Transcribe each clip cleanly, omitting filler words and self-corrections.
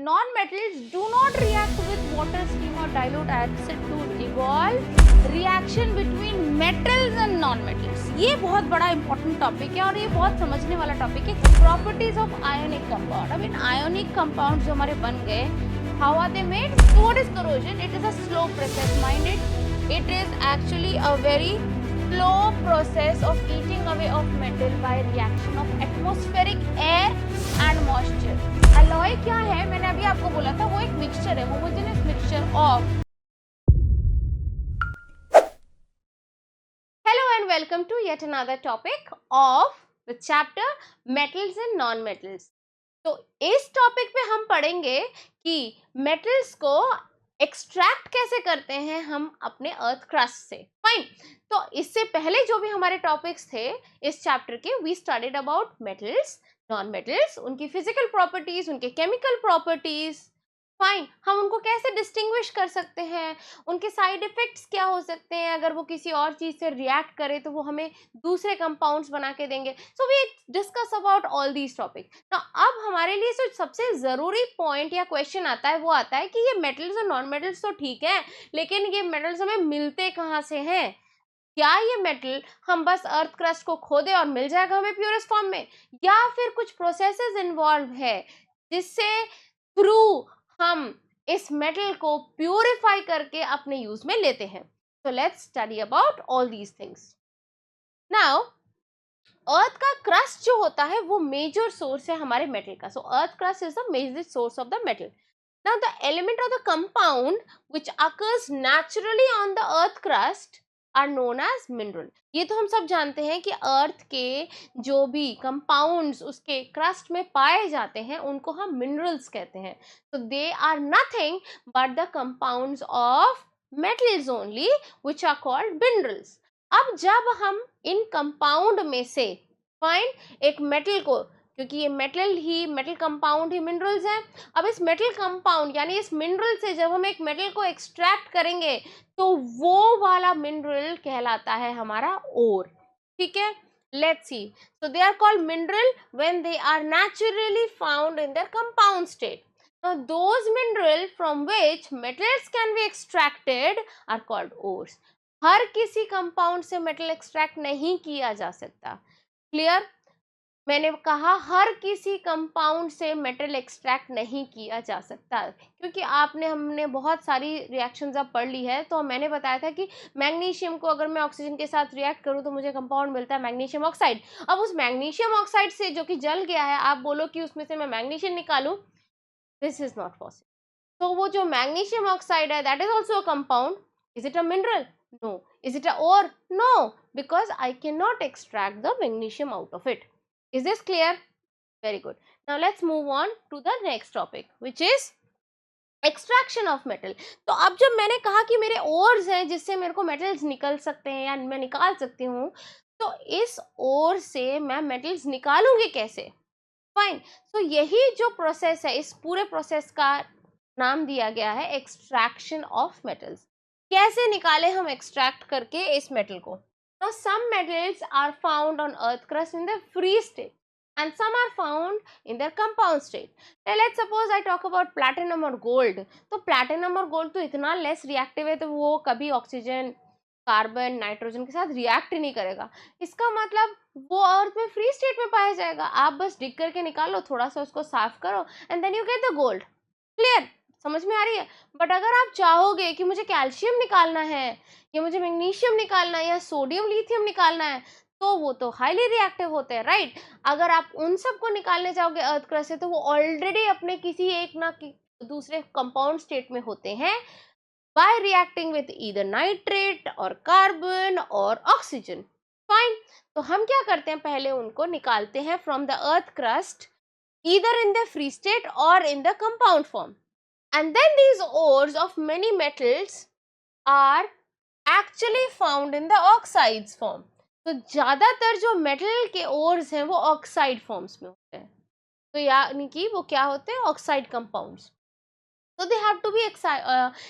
non-metals do not react with water, steam or dilute acid to evolve reaction between metals and non-metals. ये बहुत बड़ा important topic है और ये बहुत समझने वाला topic है. Properties of ionic compound. I mean ionic compounds जो हमारे बन गए, how are they made? So what is corrosion? It is a slow process. Mind it. It is actually a very slow process of eating away of metal by reaction of atmospheric air and moisture. Alloy क्या है? मैंने अभी आपको बोला था वो एक mixture है, homogeneous mixture of. Hello and welcome to yet another topic of the chapter metals and non-metals. तो इस टॉपिक पे हम पढ़ेंगे कि मेटल्स को एक्सट्रैक्ट कैसे करते हैं हम अपने अर्थ क्रस्ट से. फाइन. तो इससे पहले जो भी हमारे टॉपिक्स थे इस चैप्टर के, we studied about metals, non metals, उनकी फिजिकल प्रॉपर्टीज, उनके केमिकल प्रॉपर्टीज. फाइन. हम उनको कैसे डिस्टिंग्विश कर सकते हैं, उनके साइड इफेक्ट्स क्या हो सकते हैं, अगर वो किसी और चीज से रिएक्ट करे तो वो हमें दूसरे कंपाउंड्स बना के देंगे. So we discuss about all these topic. तो अब हमारे लिए जो सबसे जरूरी पॉइंट या क्वेश्चन आता है वो आता है कि ये मेटल्स और नॉन मेटल्स तो ठीक है, लेकिन ये मेटल्स हमें मिलते कहाँ से हैं? क्या ये मेटल हम बस अर्थ क्रस्ट को खोदे और मिल जाएगा हमें प्योरेस्ट फॉर्म में, या फिर कुछ प्रोसेसेस इन्वॉल्व है जिससे थ्रू हम इस मेटल को प्यूरिफाई करके अपने यूज में लेते हैं. So let's study about all these things. Now earth का क्रस्ट जो होता है वो मेजर सोर्स है हमारे मेटल का. So earth crust is the major source of the metal. Now the element और the compound which occurs naturally on the earth crust are known as mineral. ये तो हम सब जानते हैं कि अर्थ के जो भी कंपाउंड्स उसके क्रस्ट में पाए जाते हैं उनको हम मिनरल्स कहते हैं. so they are nothing but the compounds of metals only which are called minerals. अब जब हम इन कंपाउंड में से फाइन एक मेटल को, क्योंकि ये मेटल कंपाउंड ही मिनरल्स हैं, अब इस मेटल कंपाउंड यानी इस मिनरल से जब हम एक मेटल को एक्सट्रैक्ट करेंगे तो वो वाला मिनरल कहलाता है हमारा ओर. ठीक है, let's see. So they are called mineral when they are naturally found in their compound state. Now those mineral from which metals can be extracted are called ores. हर किसी कंपाउंड से मेटल एक्सट्रैक्ट नहीं किया जा सकता. Clear? मैंने कहा हर किसी compound से मेटल एक्सट्रैक्ट नहीं किया जा सकता, क्योंकि हमने बहुत सारी रिएक्शंस अब पढ़ ली है. तो मैंने बताया था कि मैग्नीशियम को अगर मैं ऑक्सीजन के साथ रिएक्ट करूं तो मुझे कंपाउंड मिलता है मैग्नीशियम ऑक्साइड. अब उस मैग्नीशियम ऑक्साइड से जो कि जल गया है, आप बोलो कि उसमें से मैं मैग्नीशियम निकालूं, दिस इज नॉट पॉसिबल. तो वो जो मैग्नीशियम ऑक्साइड है that is also a compound. Is it a mineral? No. Is it a ore? No, because I cannot extract the magnesium out of it. Is this clear? Very good. Now let's move on to the next topic, which is extraction of metal. तो अब जब मैंने कहा कि मेरे ores हैं जिससे मेरे को metals निकल सकते हैं या मैं निकाल सकती हूँ, तो इस ore से मैं metals निकालूंगी कैसे? फाइन. तो यही जो प्रोसेस है, इस पूरे प्रोसेस का नाम दिया गया है एक्सट्रैक्शन ऑफ मेटल्स. कैसे निकाले हम एक्सट्रैक्ट करके इस मेटल को? Now some metals are found on earth crust in their free state and some are found in their compound state. Now let's suppose I talk about platinum और gold. तो platinum और gold तो इतना less reactive है तो वो कभी oxygen, carbon, nitrogen के साथ रिएक्ट ही नहीं करेगा. इसका मतलब वो अर्थ में फ्री स्टेट में पाया जाएगा. आप बस डिग करके निकालो, थोड़ा सा उसको साफ करो and then you get the gold. Clear? समझ में आ रही है? बट अगर आप चाहोगे कि मुझे कैल्शियम निकालना है या मुझे मैग्नीशियम निकालना है या सोडियम लिथियम निकालना है, तो वो तो हाईली रिएक्टिव होते हैं, राइट? अगर आप उन सब को निकालने जाओगे अर्थ क्रस्ट से तो वो ऑलरेडी अपने किसी एक ना दूसरे कंपाउंड स्टेट में होते हैं by reacting with either nitrate और कार्बन और ऑक्सीजन. फाइन. तो हम क्या करते हैं, पहले उनको निकालते हैं from the earth crust either in the free state और in the compound form. And then these ores of many metals are actually found in the oxides form. तो ज़्यादातर जो मेटल के ores हैं वो ऑक्साइड फॉर्म्स में होते हैं. तो यानी कि वो क्या होते हैं? Oxide compounds. So they have to be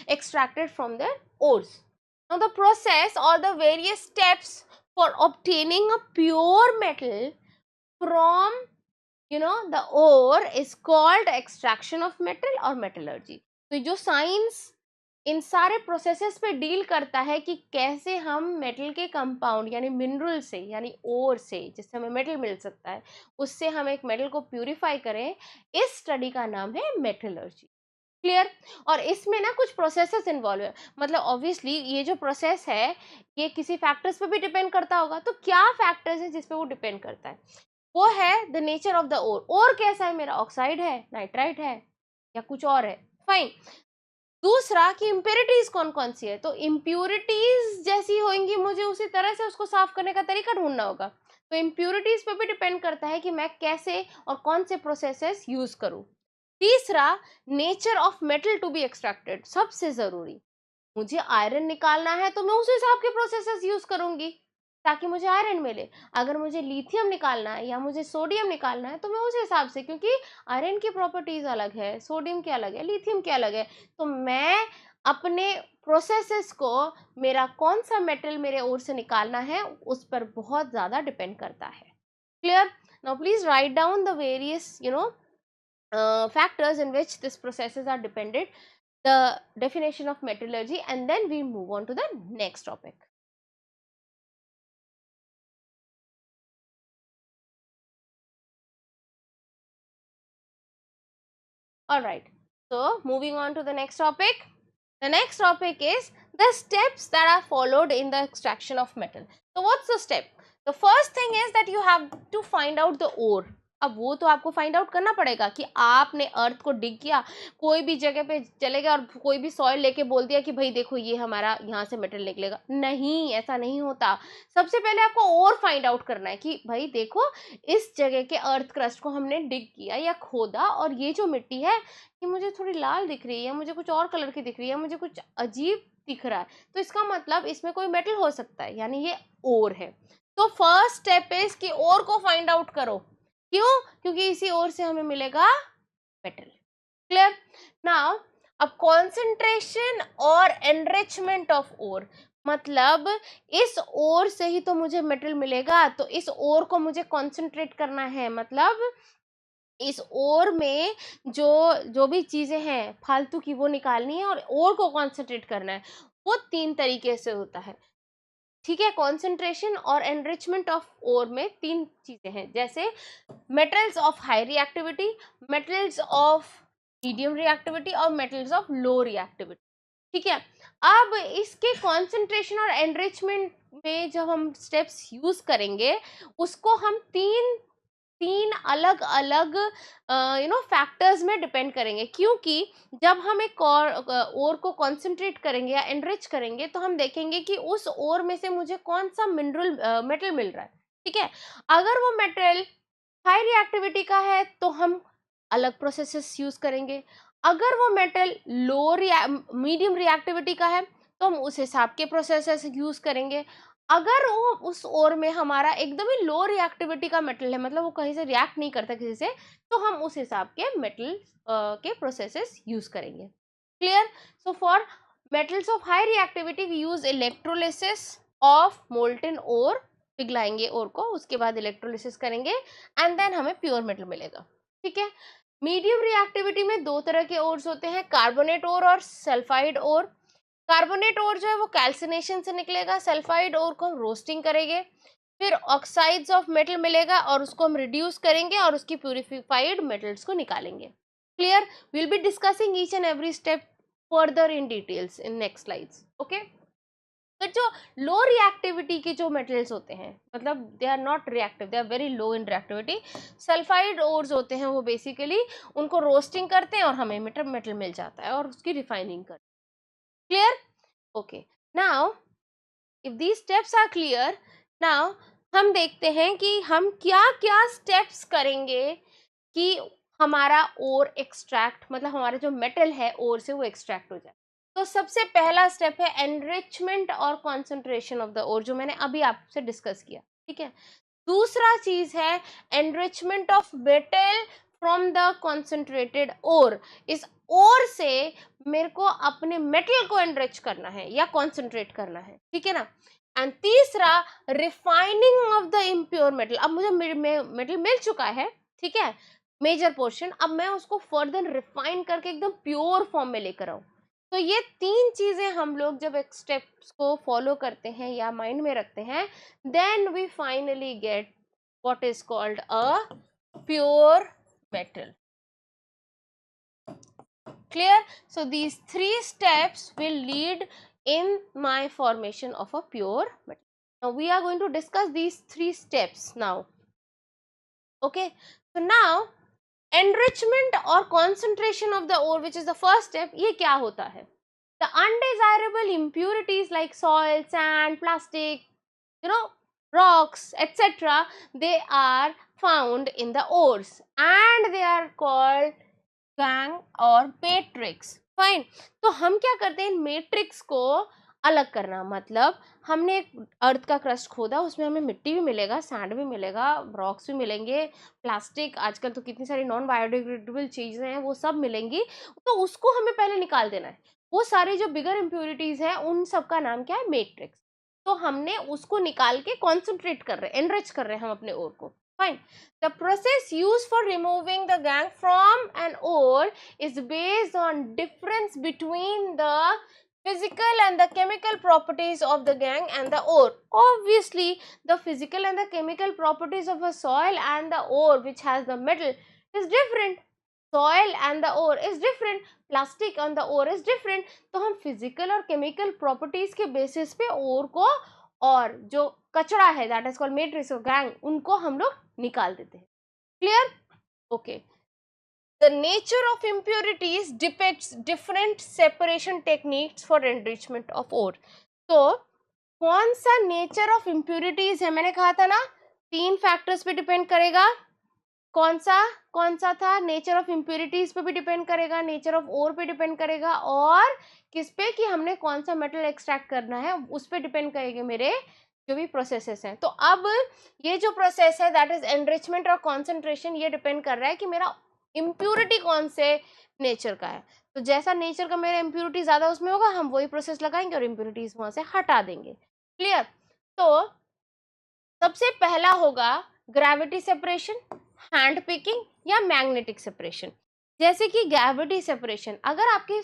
extracted from their ores. Now the process or the various steps for obtaining a pure metal from the ore is called extraction of metal or metallurgy. तो जो science इन सारे processes पे deal करता है कि कैसे हम metal के कंपाउंड यानी मिनरल से यानी ओर से जिससे हमें मेटल मिल सकता है उससे हम एक मेटल को प्यूरिफाई करें, इस स्टडी का नाम है मेटलर्जी। क्लियर? और इसमें ना कुछ प्रोसेसेस इन्वॉल्व है, मतलब ऑब्वियसली ये जो प्रोसेस है ये किसी फैक्टर्स पे भी डिपेंड करता होगा। तो क्या फैक्टर्स है जिस पे वो डिपेंड करता है? वो है the nature of the ore. Ore कैसा है मेरा? ऑक्साइड है, नाइट्राइट है, या कुछ और है? फाइन। दूसरा कि इम्प्योरिटीज कौन कौन सी है, तो इम्प्योरिटीज जैसी होंगी मुझे उसी तरह से उसको साफ करने का तरीका ढूंढना होगा। तो इम्प्योरिटीज पे भी डिपेंड करता है कि मैं कैसे और कौन से प्रोसेसेस यूज करूं। तीसरा, nature of metal to be extracted, सबसे जरूरी। मुझे आयरन निकालना है तो मैं उस हिसाब के प्रोसेसेस यूज करूंगी ताकि मुझे आयरन मिले। अगर मुझे लिथियम निकालना है या मुझे सोडियम निकालना है तो मैं उस हिसाब से, क्योंकि आयरन की प्रॉपर्टीज अलग है, सोडियम की अलग है, लिथियम की अलग है, तो मैं अपने प्रोसेसेस को मेरा कौन सा मेटल मेरे ओर से निकालना है उस पर बहुत ज्यादा डिपेंड करता है। Clear? Now please write down the various factors in which these processes are dependent, the definition of metallurgy, and then we move on to the next topic. All right, so moving on to the next topic. The next topic is the steps that are followed in the extraction of metal. So what's the step? The first thing is that you have to find out the ore. अब वो तो आपको find out करना पड़ेगा कि आपने अर्थ को डिग किया, कोई भी जगह पे चले गए और कोई भी सॉइल लेके बोल दिया कि भाई देखो ये हमारा यहाँ से मेटल निकलेगा। नहीं, ऐसा नहीं होता। सबसे पहले आपको और फाइंड आउट करना है कि भाई देखो इस जगह के अर्थ क्रस्ट को हमने डिग किया या खोदा और ये जो मिट्टी है ये मुझे थोड़ी लाल दिख रही है या मुझे कुछ और कलर की दिख रही है, मुझे कुछ अजीब दिख रहा है, तो इसका मतलब इसमें कोई मेटल हो सकता है, यानी ये ओर है। तो फर्स्ट स्टेप इज कि ओर को फाइंड आउट करो। क्यों? क्योंकि इसी ओर से हमें मिलेगा मेटल। क्लियर? नाउ अब कॉन्सेंट्रेशन और एनरिचमेंट ऑफ ओर, मतलब इस ओर से ही तो मुझे मेटल मिलेगा, तो इस ओर को मुझे कॉन्सेंट्रेट करना है, मतलब इस ओर में जो जो भी चीजें हैं फालतू की वो निकालनी है और ओर को कॉन्सेंट्रेट करना है। वो तीन तरीके से होता है, ठीक है? कॉन्सेंट्रेशन और एनरिचमेंट ऑफ ओर में तीन चीजें हैं, जैसे metals of high reactivity, metals of medium reactivity और मेटल्स ऑफ लो रिएक्टिविटी। ठीक है? अब इसके कॉन्सेंट्रेशन और एनरिचमेंट में जब हम स्टेप्स यूज करेंगे उसको हम तीन अलग अलग फैक्टर्स में डिपेंड करेंगे, क्योंकि जब हम एक ओर को कॉन्सेंट्रेट करेंगे या एनरिच करेंगे तो हम देखेंगे कि उस ओर में से मुझे कौन सा मिनरल मेटल मिल रहा है। ठीक है? अगर वो मेटल हाई रिएक्टिविटी का है तो हम अलग प्रोसेसेस यूज करेंगे, अगर वो मेटल मीडियम रिएक्टिविटी का है तो हम उस हिसाब के प्रोसेसेस यूज करेंगे। अगर वो उस ओर में हमारा एकदम ही लो रिएक्टिविटी का मेटल है, मतलब वो कहीं से रिएक्ट नहीं करता किसी से, तो हम उस हिसाब के मेटल के प्रोसेसेस यूज करेंगे। Clear? So for metals of high reactivity we use electrolysis of molten ore, पिघलाएंगे ओर को, उसके बाद इलेक्ट्रोलिसिस करेंगे एंड देन हमें प्योर मेटल मिलेगा। ठीक है? मीडियम रिएक्टिविटी में दो तरह के ओर्स होते हैं, कार्बोनेट ओर और सल्फाइड ओर। कार्बोनेट ओर जो है वो कैल्सिनेशन से निकलेगा, सल्फाइड ओर को हम रोस्टिंग करेंगे, फिर ऑक्साइड्स ऑफ मेटल मिलेगा और उसको हम रिड्यूस करेंगे और उसकी प्यूरिफाइड मेटल्स को निकालेंगे। Clear? Will be discussing each and every step further in details in next slides. Okay? तो जो लो रिएक्टिविटी के जो मेटल्स होते हैं, मतलब they are not reactive, they are very low in reactivity, sulphide ores होते हैं, वो बेसिकली उनको रोस्टिंग करते हैं और हमें मेटल मिल जाता है और उसकी रिफाइनिंग करते हैं। Clear? Okay, now if these steps are clear, now हम देखते हैं कि हम क्या क्या स्टेप्स करेंगे कि हमारा ओर एक्सट्रैक्ट, मतलब हमारा जो मेटल है ओर से वो एक्सट्रैक्ट हो जाए। तो सबसे पहला स्टेप है एनरिचमेंट और कॉन्सेंट्रेशन ऑफ द ओर, जो मैंने अभी आपसे डिस्कस किया। ठीक है? दूसरा चीज है enrichment of metal from the concentrated ore. इस ओर से मेरे को अपने मेटल को एनरिच करना है या कॉन्सेंट्रेट करना है। ठीक है ना? एंड तीसरा, refining of the impure metal. अब मुझे मेटल मिल चुका है, ठीक है, मेजर पोर्शन। अब मैं उसको फर्दर रिफाइन करके एकदम प्योर फॉर्म में लेकर आऊं। तो ये 3 चीजें हम लोग जब एक स्टेप्स को फॉलो करते हैं या माइंड में रखते हैं, then we finally get what is called a pure metal. Clear? So these 3 steps will lead in my formation of a pure metal. Now we are going to discuss these 3 steps now. Okay, so now enrichment or concentration of the ore, which is the first step, ये क्या होता है? The undesirable impurities like soil, sand, plastic, you know, rocks, etc., they are found in the ores and they are called gang और matrix. Fine, तो हम क्या करते हैं, इन मैट्रिक्स को अलग करना, मतलब हमने एक अर्थ का क्रस्ट खोदा, उसमें हमें मिट्टी भी मिलेगा, सैंड भी मिलेगा, रॉक्स भी मिलेंगे, प्लास्टिक, आजकल तो कितनी सारी नॉन बायोडिग्रेडेबल चीजें हैं वो सब मिलेंगी, तो उसको हमें पहले निकाल देना है। वो सारी जो बिगर इम्प्योरिटीज है उन सब का नाम क्या है, मैट्रिक्स। तो हमने उसको निकाल के कॉन्सेंट्रेट कर रहे हैं, एनरिच कर रहे हैं हम अपने ओर को। Fine. The process used for removing the gangue from an ore is based on difference between the physical and the chemical properties of the gangue and the ore. Obviously, the physical and the chemical properties of a soil and the ore which has the metal is different. Soil and the ore is different. Plastic and the ore is different. तो हम physical और chemical properties के basis पे ore को और जो कचरा है दैट इज कॉल्ड मैट्रिक्स और गैंग, उनको हम लोग निकाल देते हैं। Clear? Okay. The nature of impurities depicts different separation techniques for enrichment of ore. तो कौन सा नेचर ऑफ इम्प्योरिटीज है, मैंने कहा था ना 3 फैक्टर्स पे डिपेंड करेगा। कौन सा था, नेचर ऑफ इम्प्योरिटीज पे भी डिपेंड करेगा, नेचर ऑफ ओर पे डिपेंड करेगा, और किस पे कि हमने कौन सा मेटल एक्सट्रैक्ट करना है उस पे डिपेंड करेंगे मेरे जो भी प्रोसेसेस हैं। तो अब ये जो प्रोसेस है दैट इज एनरिचमेंट और कॉन्सेंट्रेशन, ये डिपेंड कर रहा है कि मेरा इम्प्योरिटी कौन से नेचर का है। तो जैसा नेचर का मेरा इम्प्योरिटी ज्यादा उसमें होगा, हम वही प्रोसेस लगाएंगे और इम्प्योरिटीज वहां से हटा देंगे। क्लियर? तो सबसे पहला होगा ग्रेविटी सेपरेशन, हैंड पिकिंग या मैग्नेटिक सेपरेशन। जैसे कि ग्रेविटी सेपरेशन, अगर आपके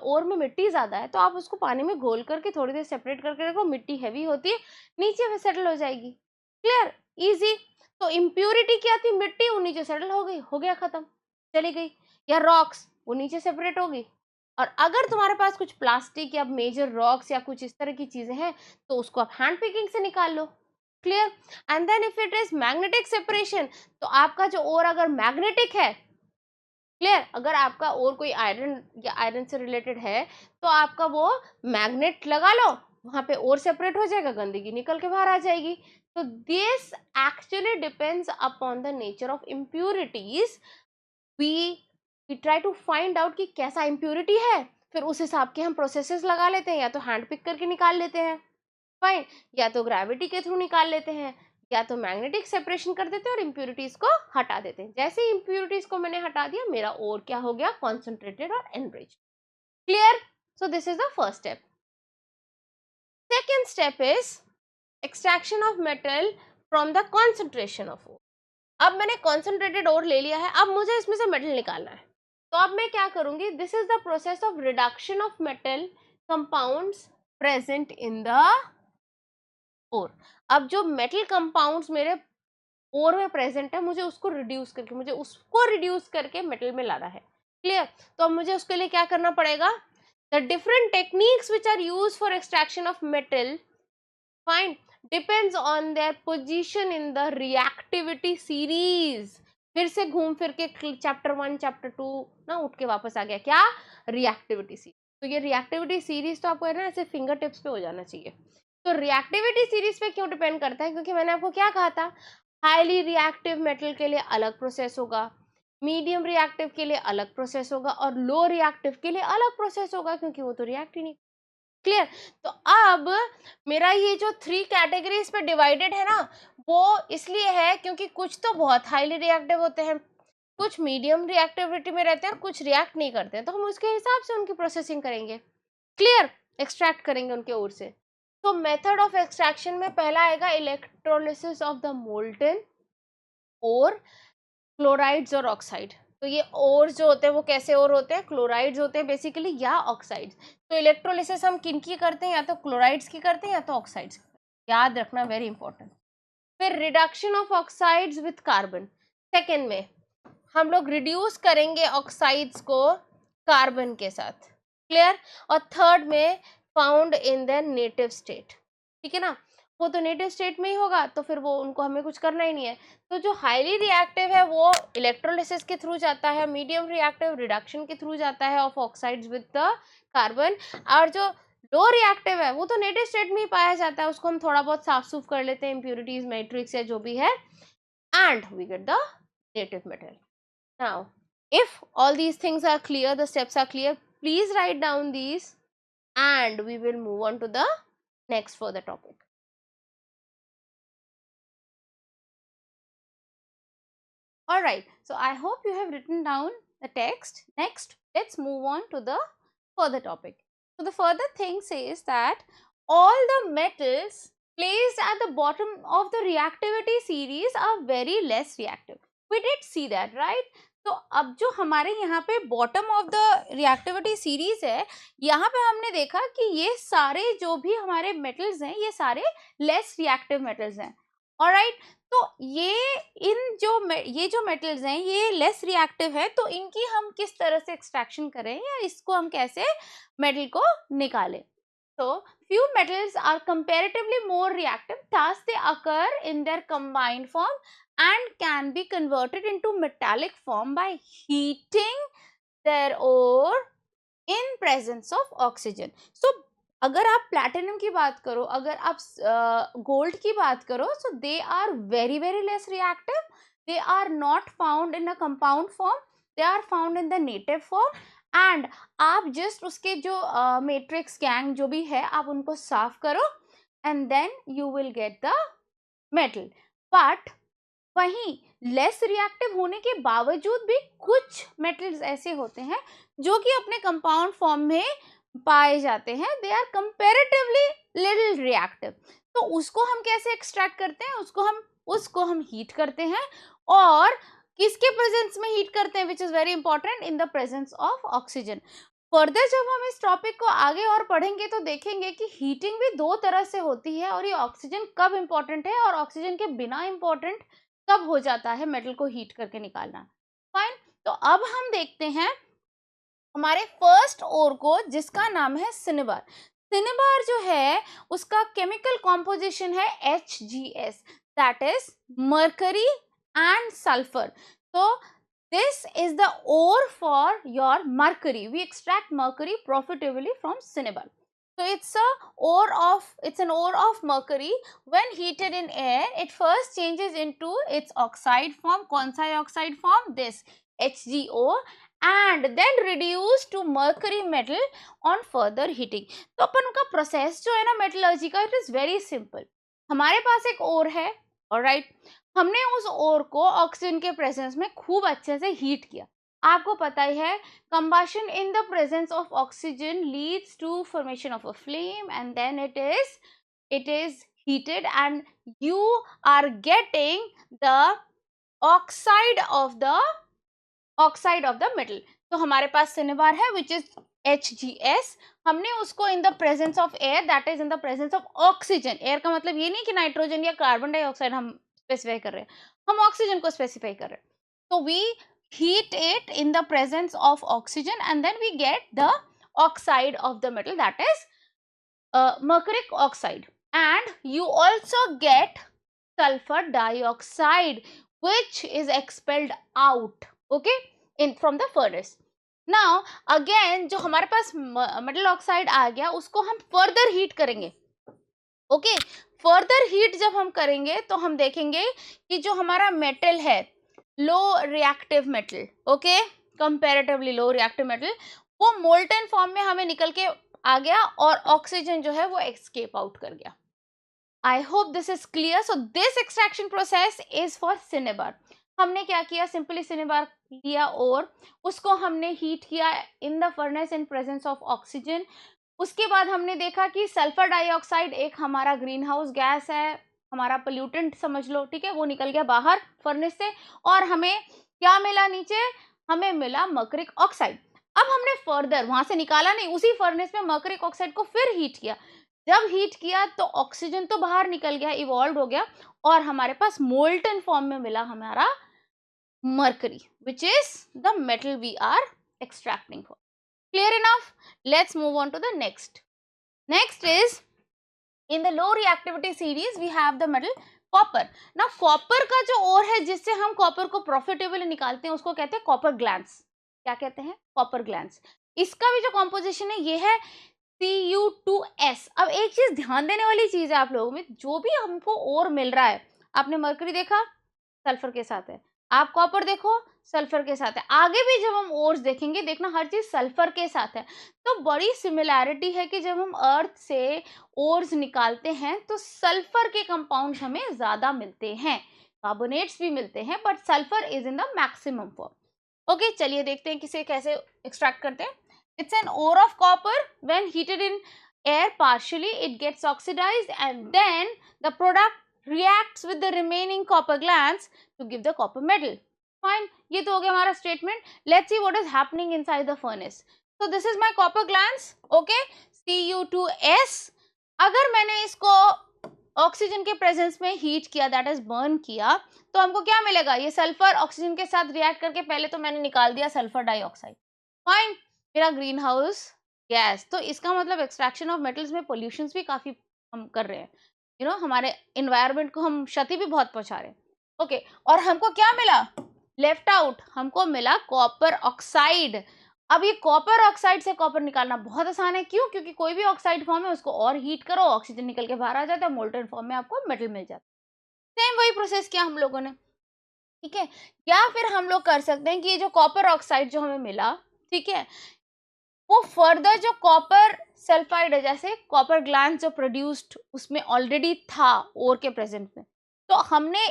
ओर में मिट्टी ज्यादा है तो आप उसको पानी में घोल करके थोड़ी देर सेपरेट करके रखो, मिट्टी हैवी होती है नीचे में सेटल हो जाएगी। क्लियर? इजी। तो इम्प्योरिटी क्या थी, मिट्टी, वो नीचे सेटल हो गई, हो गया खत्म, चली गई। या रॉक्स, वो नीचे सेपरेट होगी। और अगर तुम्हारे पास कुछ प्लास्टिक या मेजर रॉक्स या कुछ इस तरह की चीजें हैं तो उसको आप हैंड पिकिंग से निकाल लो। Clear? And then if it is magnetic separation, तो आपका जो ओर अगर मैग्नेटिक है, क्लियर, अगर आपका ओर कोई आयरन या आयरन से रिलेटेड है तो आपका वो मैग्नेट लगा लो, वहां पे ओर सेपरेट हो जाएगा, गंदगी निकल के बाहर आ जाएगी। तो this actually depends upon the nature of impurities. We try to find out कि कैसा इम्प्यूरिटी है, फिर उस हिसाब के हम प्रोसेसेस लगा लेते हैं, या तो हैंड पिक करके निकाल लेते हैं, फाइन, या तो ग्रेविटी के थ्रू निकाल लेते हैं, या तो मैग्नेटिक सेपरेशन कर देते हैं और इम्प्यूरिटीज को हटा देते हैं। जैसे ही इम्प्यूरिटीज को मैंने हटा दिया, मेरा ओर क्या हो गया, कॉन्सेंट्रेटेड और enriched. Clear? So this is the first step. Second step is extraction of metal from the concentration of ore. अब मैंने कॉन्सेंट्रेटेड ओर ले लिया है, अब मुझे इसमें से मेटल निकालना है। तो अब मैं क्या करूंगी, this is the process of reduction of metal compounds present in the ore. अब जो मेटल कंपाउंड्स मेरे ओर में प्रेजेंट है, मुझे उसको रिड्यूस करके मेटल में लाना है। क्लियर? तो अब मुझे उसके लिए क्या करना पड़ेगा, the different techniques which are use for extraction of metal, fine, depends on their position in the reactivity series. फिर से घूम फिर के चैप्टर 1 चैप्टर 2 ना उठ के वापस आ गया, क्या, रिएक्टिविटी सीरीज। तो ये रिएक्टिविटी सीरीज तो आपको है ना ऐसे फिंगर टिप्स पे हो जाना चाहिए। तो रिएक्टिविटी सीरीज पे क्यों डिपेंड करता है, क्योंकि मैंने आपको क्या कहा था, हाईली रिएक्टिव मेटल के लिए अलग प्रोसेस होगा, मीडियम रिएक्टिव के लिए अलग प्रोसेस होगा, और लो रिएक्टिव के लिए अलग प्रोसेस होगा, क्योंकि वो तो रिएक्ट ही नहीं। क्लियर? तो अब मेरा ये जो 3 कैटेगरीज पे डिवाइडेड है ना, वो इसलिए है क्योंकि कुछ तो बहुत हाईली रिएक्टिव होते हैं, कुछ मीडियम रिएक्टिविटी में रहते हैं, कुछ रिएक्ट नहीं करते हैं, तो हम उसके हिसाब से उनकी प्रोसेसिंग करेंगे। क्लियर? एक्सट्रैक्ट करेंगे उनके ओर से। तो मेथड ऑफ एक्सट्रैक्शन में पहला आएगा electrolysis of the molten ore. Chlorides और ऑक्साइड। तो ये और जो होते हैं वो कैसे और होते हैं, क्लोराइड्स होते हैं बेसिकली या ऑक्साइड्स। तो इलेक्ट्रोलिसिस हम किन की करते हैं, या तो क्लोराइड्स की करते हैं या तो ऑक्साइड्स की। याद रखना, वेरी इंपॉर्टेंट। फिर reduction of oxides with carbon, second में हम लोग रिड्यूस करेंगे ऑक्साइड्स को कार्बन के साथ, क्लियर। और थर्ड में found in the native state, ठीक है ना, वो तो नेटिव स्टेट में ही होगा, तो फिर वो उनको हमें कुछ करना ही नहीं है। तो जो हाईली रिएक्टिव है वो इलेक्ट्रोलिसिस के थ्रू जाता है, मीडियम रिएक्टिव रिडक्शन के थ्रू जाता है of oxides with the carbon, और जो लो रिएक्टिव है वो तो नेटिव स्टेट में ही पाया जाता है, उसको हम थोड़ा बहुत साफ सूफ कर लेते हैं, इम्प्यूरिटीज मैट्रिक्स या जो भी है, and we get the native metal. Now, if all these things are clear, the steps are clear, please write down these and we will move on to the next further topic. Alright, so I hope you have written down the text. Next, let's move on to the further topic. So, the further thing says that all the metals placed at the bottom of the reactivity series are very less reactive. We did see that, right? तो अब जो हमारे यहाँ पे bottom of the reactivity series है, यहाँ पे हमने देखा कि ये सारे जो भी हमारे मेटल्स हैं ये सारे लेस रिएक्टिव मेटल्स हैं, ऑलराइट। तो ये जो मेटल्स हैं ये लेस रिएक्टिव है, तो इनकी हम किस तरह से एक्सट्रैक्शन करें या इसको हम कैसे मेटल को निकालें। So, few metals are comparatively more reactive, thus they occur in their combined form and can be converted into metallic form by heating their ore in presence of oxygen. So, अगर आप platinum की बात करो, अगर आप gold की बात करो, so they are very very less reactive. They are not found in a compound form. They are found in the native form. And आप जस्ट उसके जो मैट्रिक्स गैंग जो भी है आप उनको साफ करो and then you will get the metal. But वहीं लेस रिएक्टिव होने के बावजूद भी कुछ मेटल्स ऐसे होते हैं जो कि अपने कंपाउंड फॉर्म में पाए जाते हैं, they are comparatively little reactive. तो उसको हम कैसे एक्सट्रैक्ट करते हैं, उसको हम हीट करते हैं, और किसके प्रेजेंस में हीट करते हैं, which is very important, in the presence of oxygen. Further जब हम इस टॉपिक को आगे और पढ़ेंगे तो देखेंगे कि हीटिंग भी दो तरह से होती है, और ये ऑक्सीजन कब इंपॉर्टेंट है और ऑक्सीजन के बिना इंपॉर्टेंट कब हो जाता है मेटल को हीट करके निकालना। फाइन, तो अब हम देखते हैं हमारे फर्स्ट ओर को जिसका नाम है सिनेबार। सिनेबार जो है उसका केमिकल कॉम्पोजिशन है HgS, that is mercury and sulfur. So this is the ore for your mercury. We extract mercury profitably from cinnabar. So it's an ore of mercury. When heated in air, it first changes into its oxide form. कौन सा oxide form? This HgO, and then reduced to mercury metal on further heating. तो अपन का process जो है ना metallurgy का, it is very simple. हमारे पास एक ओर है, ऑलराइट, हमने उस ओर को ऑक्सीजन के प्रेजेंस में खूब अच्छे से हीट किया। आपको पता ही है combustion in the presence of oxygen leads to formation of a flame and then it is heated and you are getting the oxide of the metal. तो हमारे पास सिनेबार है विच इज HgS, हमने उसको इन the presence of air, that is in the presence of oxygen. Air का मतलब ये नहीं कि नाइट्रोजन या कार्बन डाइऑक्साइड हम स्पेसिफाई कर रहे हैं, हम ऑक्सीजन को स्पेसिफाई कर रहे हैं। तो we heat it in the presence of oxygen and then we get the oxide of the metal, that is mercuric oxide, and you also get sulfur dioxide which is expelled out, okay, in from the furnace. Now again जो हमारे पास metal oxide आ गया उसको हम further heat करेंगे, okay. Further heat जब हम करेंगे तो हम देखेंगे कि जो हमारा मेटल है low reactive metal, okay, comparatively low reactive metal, वो मोल्टन फॉर्म में हमें निकल के आ गया और ऑक्सीजन जो है वो एस्केप आउट कर गया। I hope this is clear. So this extraction process is for cinnabar. हमने क्या किया, सिंपली सिनेबार लिया और उसको हमने हीट किया in the furnace in presence of oxygen. उसके बाद हमने देखा कि सल्फर डाइऑक्साइड एक हमारा ग्रीन हाउस गैस है, हमारा पोल्यूटेंट समझ लो, ठीक है, वो निकल गया बाहर फर्नेस से, और हमें क्या मिला नीचे, हमें मिला मर्क्यूरिक ऑक्साइड। अब हमने फर्दर वहां से निकाला नहीं, उसी फर्नेस में मर्क्यूरिक ऑक्साइड को फिर हीट किया। जब हीट किया तो ऑक्सीजन तो बाहर निकल गया, इवॉल्व हो गया, और हमारे पास मोल्टन फॉर्म में मिला हमारा mercury, which is the metal we are extracting for. Clear enough? Let's move on to the next. Next is, in the low reactivity series we have the metal copper. Now copper का जो ore है जिससे हम copper को profitably निकालते हैं उसको कहते हैं copper glans. क्या कहते हैं? copper glans. इसका भी जो composition है ये है Cu2s. अब एक चीज ध्यान देने वाली चीज है आप लोगों में, जो भी हमको ore मिल रहा है, आपने मर्करी देखा सल्फर के साथ है, आप कॉपर देखो सल्फर के साथ है, आगे भी जब हम ओर्स देखेंगे देखना हर चीज सल्फर के साथ है। तो बड़ी सिमिलैरिटी है कि जब हम अर्थ से ओर्स निकालते हैं तो सल्फर के कंपाउंड हमें ज्यादा मिलते हैं, कार्बोनेट्स भी मिलते हैं, but sulphur is in the maximum form. Okay, चलिए देखते हैं किसे कैसे एक्सट्रैक्ट करते हैं। It's an ore of copper, when heated इन air partially it gets oxidized and then the product reacts with the remaining copper glands to give the copper metal. Fine, ये तो हो गया हमारा statement. Let's see what is happening inside the furnace. So this is my copper glands, okay, Cu2s. अगर मैंने इसको oxygen के presence में हीट किया, दैट इज बर्न किया, तो हमको क्या मिलेगा, ये सल्फर ऑक्सीजन के साथ रिएक्ट करके पहले तो मैंने निकाल दिया सल्फर डाइऑक्साइड। फाइन, मेरा ग्रीन हाउस गैस। तो इसका मतलब एक्सट्रैक्शन ऑफ मेटल्स में पोल्यूशंस भी काफी हम कर रहे हैं, यू नो हमारे एनवायरनमेंट को हम क्षति भी बहुत पहुंचा रहे हैं। ओके, और हमको क्या मिला, लेफ्ट आउट, हमको मिला कॉपर ऑक्साइड। अब ये कॉपर ऑक्साइड से कॉपर निकालना बहुत आसान है, क्यों, क्योंकि कोई भी ऑक्साइड फॉर्म है उसको और हीट करो, ऑक्सीजन निकल के बाहर आ जाता है, मोल्टन फॉर्म में आपको मेटल मिल जाता है। सेम वही प्रोसेस किया हम लोगों ने, ठीक है। या फिर हम लोग कर सकते हैं कि ये जो कॉपर ऑक्साइड जो हमें मिला, ठीक है, वो फर्दर जो कॉपर सल्फाइड है, जैसे कॉपर ग्लैंड जो प्रोड्यूस्ड उसमें ऑलरेडी था ओर के प्रेजेंट में, तो हमने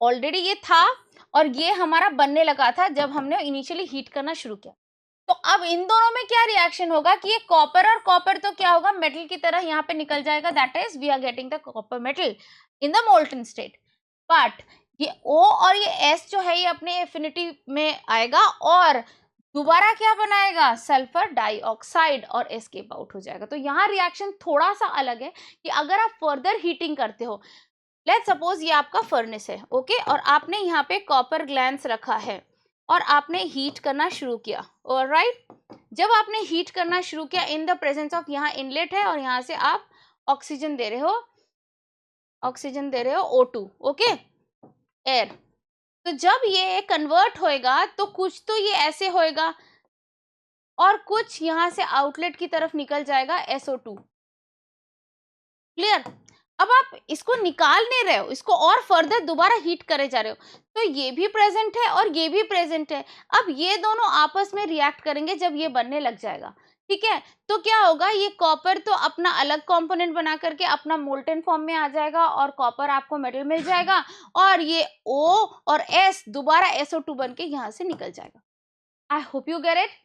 ऑलरेडी ये था और ये हमारा बनने लगा था जब हमने इनिशियली हीट करना शुरू किया। तो अब इन दोनों में क्या रिएक्शन होगा कि ये कॉपर और कॉपर तो क्या होगा, मेटल की तरह यहाँ पे निकल जाएगा, that is we are getting the copper metal in the molten state. But ये O और ये S जो है ये अपने एफिनिटी में आएगा और दोबारा क्या बनाएगा, सल्फर डाइऑक्साइड, और एस्केप आउट हो जाएगा। तो यहाँ रिएक्शन थोड़ा सा अलग है कि अगर आप फर्दर हीटिंग करते हो, लेट्स सपोज ये आपका फर्नेस है, ओके, और आपने यहाँ पे कॉपर ग्लैंड्स रखा है और आपने हीट करना शुरू किया, ऑलराइट। जब आपने हीट करना शुरू किया इन द प्रेजेंस ऑफ, यहाँ इनलेट है और यहाँ से आप ऑक्सीजन दे रहे हो, ऑक्सीजन दे रहे हो O2, ओके, एयर। तो जब ये कन्वर्ट होएगा तो कुछ तो ये ऐसे होएगा और कुछ यहाँ से आउटलेट की तरफ निकल जाएगा SO2। क्लियर? अब आप इसको निकाल नहीं रहे हो, इसको और फर्दर दोबारा हीट करे जा रहे हो, तो ये भी प्रेजेंट है और ये भी प्रेजेंट है। अब ये दोनों आपस में रिएक्ट करेंगे जब ये बनने लग जाएगा, ठीक है। तो क्या होगा, ये कॉपर तो अपना अलग कंपोनेंट बना करके अपना मोल्टन फॉर्म में आ जाएगा और कॉपर आपको मेटल मिल जाएगा, और ये O और S दोबारा SO2 बन के यहाँ से निकल जाएगा। I hope you get it.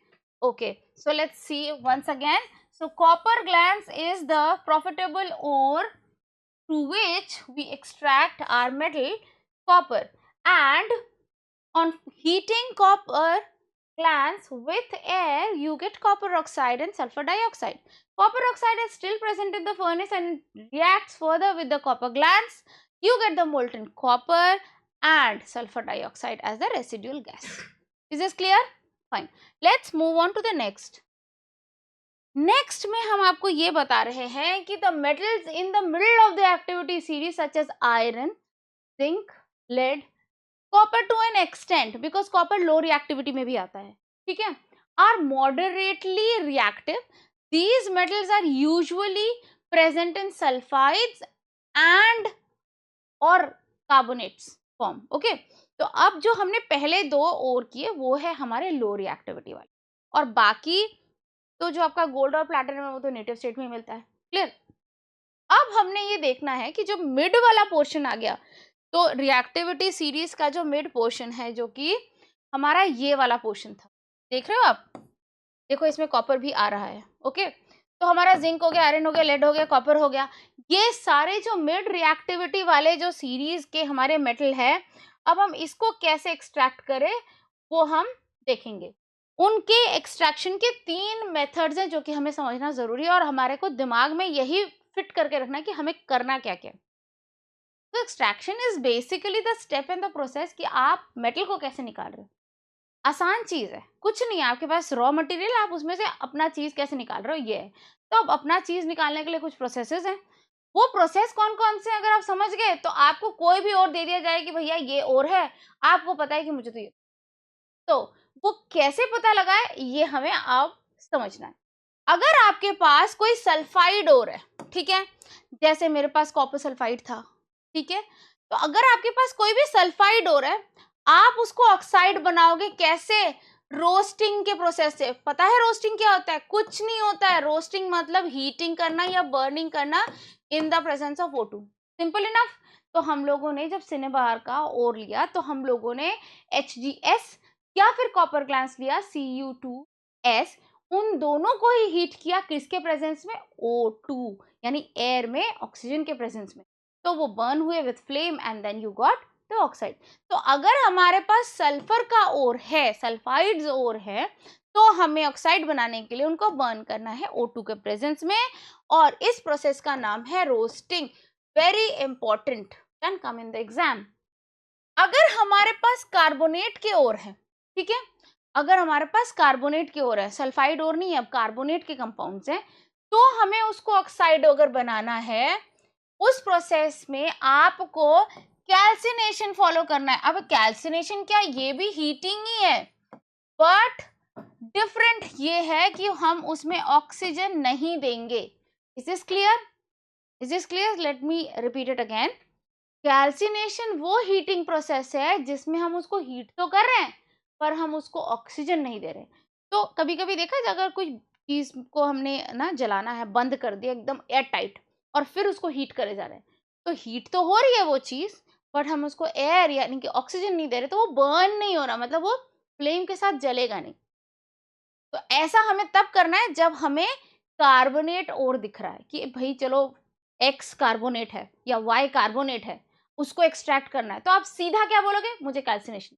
Okay, so let's see once again. So copper glance is the profitable ore through which we extract our metal copper, and on heating copper glands with air you get copper oxide and sulfur dioxide. Copper oxide is still present in the furnace and reacts further with the copper glands. You get the molten copper and sulfur dioxide as the residual gas. Is this clear? Fine. Let's move on to the next. नेक्स्ट में हम आपको ये बता रहे हैं कि the metals in the middle of the activity series such as iron, zinc, lead, copper to an extent, because copper low reactivity में भी आता है, ठीक है, are moderately reactive. These metals are usually present in sulphides and और carbonates form, okay. तो अब जो हमने पहले दो और किए वो है हमारे लो रिएक्टिविटी वाले, और बाकी तो जो आपका गोल्ड और प्लैटिनम है वो तो नेटिव स्टेट में मिलता है। क्लियर? अब हमने ये देखना है कि जो मिड वाला पोर्शन आ गया, तो रिएक्टिविटी सीरीज का जो मिड पोर्शन है जो कि हमारा ये वाला पोर्शन था, देख रहे हो आप, देखो इसमें कॉपर भी आ रहा है, ओके। तो हमारा जिंक हो गया, आयरन हो गया, लेड हो गया, कॉपर हो गया, ये सारे जो मिड रिएक्टिविटी वाले जो सीरीज के हमारे मेटल है, अब हम इसको कैसे एक्सट्रैक्ट करें वो हम देखेंगे। उनके एक्सट्रैक्शन के 3 मेथड्स हैं जो कि हमें समझना ज़रूरी है और हमारे को दिमाग में यही फिट करके रखना है कि हमें करना क्या-क्या है। तो extraction is basically the step in the process कि आप मेटल को कैसे निकाल रहे हो। आसान चीज़ है, कुछ नहीं है आपके पास रॉ मटेरियल, आप उसमें से अपना चीज़ कैसे निकाल रहे हो ये है। तो अब अपना चीज़ निकालने के लिए कुछ प्रोसेसेस हैं। वो प्रोसेस कौन-कौन से हैं अगर आप समझ गए तो आपको कोई भी ore दे दिया जाए कि भैया ये ore है, आपको पता है कि मुझे तो ये, तो वो कैसे पता लगाए ये हमें अब समझना है। अगर आपके पास कोई सल्फाइड ore है, ठीक है? जैसे मेरे पास कॉपर सल्फाइड था, ठीक है? तो अगर आपके पास कोई भी सल्फाइड ore है, आप उसको ऑक्साइड बनाओगे कैसे? रोस्टिंग के प्रोसेस से। पता है रोस्टिंग क्या होता है? कुछ नहीं होता है। रोस्टिंग मतलब हीटिंग करना या बर्निंग करना इन the presence of O2। Simple enough. तो हम लोगों ने जब सिनेबार का ओर लिया तो हम लोगों ने HgS या फिर कॉपर ग्लास लिया Cu2S, उन दोनों को ही हीट किया किसके प्रेजेंस में? O2 यानी एयर में, ऑक्सीजन के प्रेजेंस में। तो वो बर्न हुए with flame and then you got the oxide. तो अगर हमारे पास सल्फर का ओर है, सल्फाइड्स ओर है, तो हमें ऑक्साइड बनाने के लिए उनको बर्न करना है O2 के प्रेजेंस में और इस प्रोसेस का नाम है roasting. Very important, can come in the exam. अगर हमारे पास कार्बोनेट के ओर है, ठीक है, अगर हमारे पास कार्बोनेट की ओर है, सल्फाइड ओर नहीं है, अब कार्बोनेट के कंपाउंड्स हैं, तो हमें उसको ऑक्साइड अगर बनाना है, उस प्रोसेस में आपको कैल्सिनेशन फॉलो करना है। अब कैल्सिनेशन क्या, ये भी हीटिंग ही है, बट डिफरेंट ये है कि हम उसमें ऑक्सीजन नहीं देंगे। Is this clear? Is this clear? Let me repeat it again. Calcination वो हीटिंग प्रोसेस है जिसमें हम उसको हीट तो कर रहे हैं पर हम उसको ऑक्सीजन नहीं दे रहे। तो कभी कभी देखा है अगर कोई चीज को हमने ना जलाना है, बंद कर दिया एकदम एयर टाइट और फिर उसको हीट करे जा रहे हैं, तो हीट तो हो रही है वो चीज, बट हम उसको एयर यानी कि ऑक्सीजन नहीं दे रहे, तो वो बर्न नहीं हो रहा, मतलब वो फ्लेम के साथ जलेगा नहीं। तो ऐसा हमें तब करना है जब हमें कार्बोनेट और दिख रहा है कि भाई चलो एक्स कार्बोनेट है या वाई कार्बोनेट है, उसको एक्सट्रैक्ट करना है, तो आप सीधा क्या बोलोगे? मुझे कैल्सिनेशन।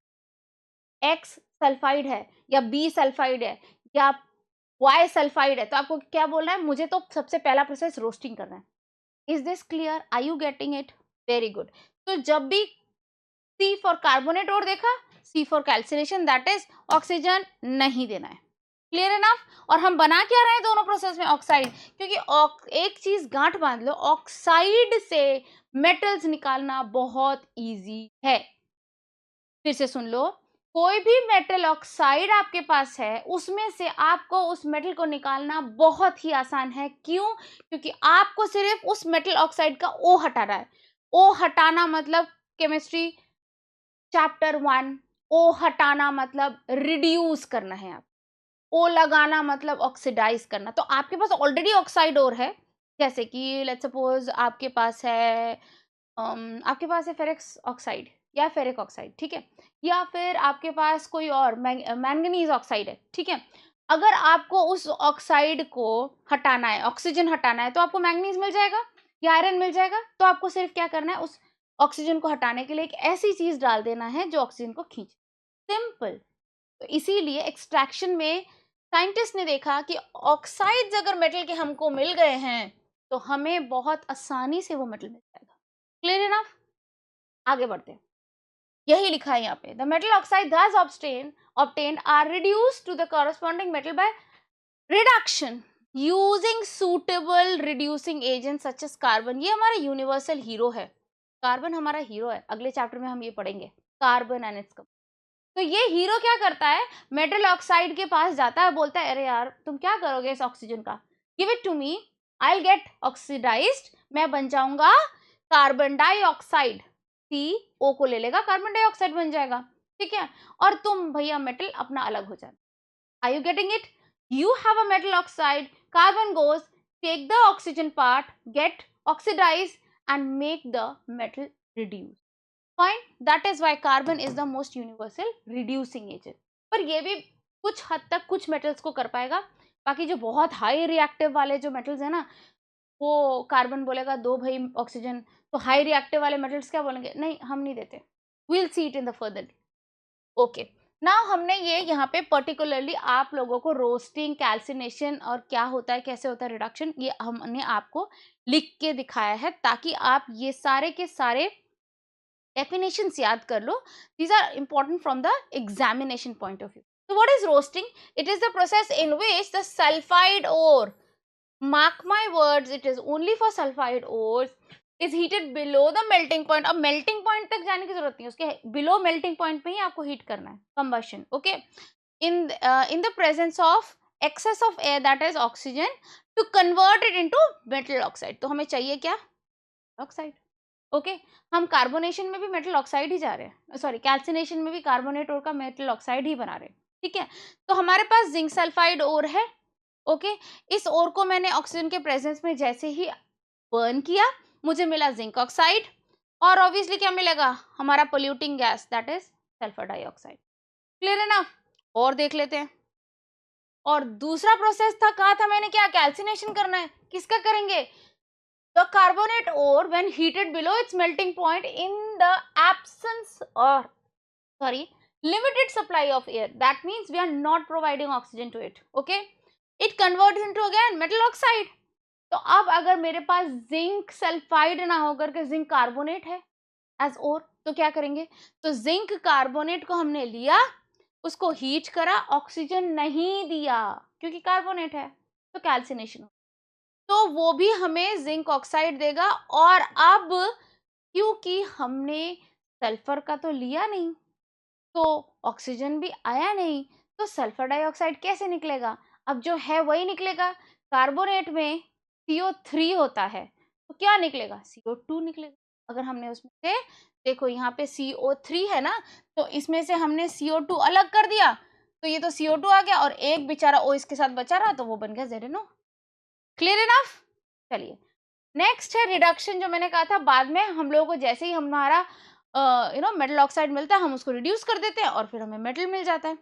एक्स सल्फाइड है या बी सल्फाइड है या वाई सल्फाइड है, तो आपको क्या बोलना है? मुझे तो सबसे पहला प्रोसेस रोस्टिंग करना है। Is this clear? Are you getting it? Very good. तो जब भी सी फॉर कार्बोनेट और देखा, C for calcination, that is oxygen नहीं देना है। Clear enough? और हम बना क्या रहे हैं दोनों प्रोसेस में? ऑक्साइड। क्योंकि एक चीज गांठ बांध लो, ऑक्साइड से मेटल्स निकालना बहुत इजी है। फिर से सुन लो, कोई भी मेटल ऑक्साइड आपके पास है, उसमें से आपको उस मेटल को निकालना बहुत ही आसान है। क्यों? क्योंकि आपको सिर्फ उस मेटल ऑक्साइड का ओ हटाना है। ओ हटाना मतलब केमिस्ट्री चैप्टर 1, ओ हटाना मतलब रिड्यूस करना है आप, ओ लगाना मतलब ऑक्सीडाइज करना। तो आपके पास ऑलरेडी ऑक्साइड और है, जैसे कि लेट्स सपोज आपके पास है आपके पास है फेरिक ऑक्साइड या फेरिक ऑक्साइड, ठीक है, या फिर आपके पास कोई और मैंगनीज ऑक्साइड है, ठीक है। अगर आपको उस ऑक्साइड को हटाना है, ऑक्सीजन हटाना है, तो आपको मैंगनीज मिल जाएगा या आयरन मिल जाएगा। तो आपको सिर्फ क्या करना है, उस ऑक्सीजन को हटाने के लिए एक ऐसी चीज डाल देना है जो ऑक्सीजन को खींचे। सिंपल। तो इसीलिए एक्सट्रैक्शन में साइंटिस्ट ने देखा कि ऑक्साइड्स अगर मेटल के हमको मिल गए हैं तो हमें बहुत आसानी से वो मेटल मिल जाएगा। Clear enough? आगे बढ़ते हैं। यही लिखा है यहाँ पे, the metal oxide thus obtained are reduced to the corresponding metal by reduction using suitable reducing agents such as carbon। ये हमारा यूनिवर्सल हीरो है, कार्बन हमारा हीरो है। अगले चैप्टर में हम ये पढ़ेंगे, कार्बन एंड इट्स। तो ये हीरो क्या करता है, मेटल ऑक्साइड के पास जाता है, बोलता है अरे यार तुम क्या करोगे इस ऑक्सीजन का, give it to me, I will get oxidised, मैं बन जाऊंगा कार्बन डाइऑक्साइड। सी ओ को ले लेगा, कार्बन डाइऑक्साइड बन जाएगा, ठीक है, और तुम भैया मेटल अपना अलग हो जाए। Are you getting it? You have a metal oxide, carbon goes, take the oxygen part, get oxidize and make the metal reduce. Fine, that is why carbon is the most universal reducing agent. पर ये भी कुछ हद तक कुछ metals को कर पाएगा, बाकी जो बहुत हाई रिएक्टिव वाले जो मेटल्स है ना, वो कार्बन बोलेगा दो भाई ऑक्सीजन, तो हाई रिएक्टिव वाले मेटल्स क्या बोलेंगे, नहीं हम नहीं देते, will see it in the further. Okay, now हमने ये यहाँ पे पर्टिकुलरली आप लोगों को रोस्टिंग, कैल्सिनेशन और क्या होता है, कैसे होता है रिडक्शन, ये हमने आपको लिख के दिखाया है ताकि आप ये सारे के सारे definitions याद कर लो. These are important from the examination point of view. So what is roasting? It is the process in which the sulfide ore, mark my words, it is only for sulfide ores, is heated below the melting point. अब melting point तक जाने की जरूरत नहीं है, उसके below melting point पे ही आपको heat करना है, combustion. Okay, in the presence of excess of air, that is oxygen, to convert it into metal oxide. तो हमें चाहिए क्या? ऑक्साइड. ओके, हम कार्बोनेशन में भी मेटल ऑक्साइड ही जा रहे हैं, सॉरी कैल्सिनेशन में भी कार्बोनेट और का मेटल ऑक्साइड ही बना रहे हैं. ठीक है, तो हमारे पास जिंक सल्फाइड ओर है. ओके, इस ओर को मैंने ऑक्सीजन के प्रेजेंस में जैसे ही बर्न किया, मुझे मिला जिंक ऑक्साइड, और ऑब्वियसली क्या मिलेगा, हमारा polluting gas, that is sulphur dioxide. Clear है ना? और देख लेते हैं. और दूसरा प्रोसेस था, कहा था मैंने, क्या कैल्सिनेशन करना है. किसका करेंगे? The carbonate ore, when heated below its melting point in the absence or limited supply of air, that means we are not providing oxygen to it. Okay, it converts into again metal oxide. तो अब अगर मेरे पास zinc sulphide ना होकर के zinc carbonate है as ओर, तो क्या करेंगे? तो जिंक कार्बोनेट को हमने लिया, उसको हीट करा, ऑक्सीजन नहीं दिया क्योंकि कार्बोनेट है, तो कैल्सिनेशन, तो वो भी हमें जिंक ऑक्साइड देगा. और अब क्योंकि हमने सल्फर का तो लिया नहीं, तो ऑक्सीजन भी आया नहीं, तो सल्फर डाइऑक्साइड कैसे निकलेगा? अब जो है वही निकलेगा. कार्बोनेट में CO3 होता है, तो क्या निकलेगा? CO2 निकलेगा. अगर हमने उसमें से, देखो यहाँ पे CO3 है ना, तो इसमें से हमने CO2 अलग कर दिया, तो ये तो CO2 आ गया, और एक बेचारा O इसके साथ बचा रहा, तो वो बन गया ZNO. Clear enough? चलिए, नेक्स्ट है रिडक्शन. जो मैंने कहा था, बाद में हम लोगों को जैसे ही हमारा मेटल ऑक्साइड मिलता है, हम उसको रिड्यूस कर देते हैं और फिर हमें मेटल मिल जाता है.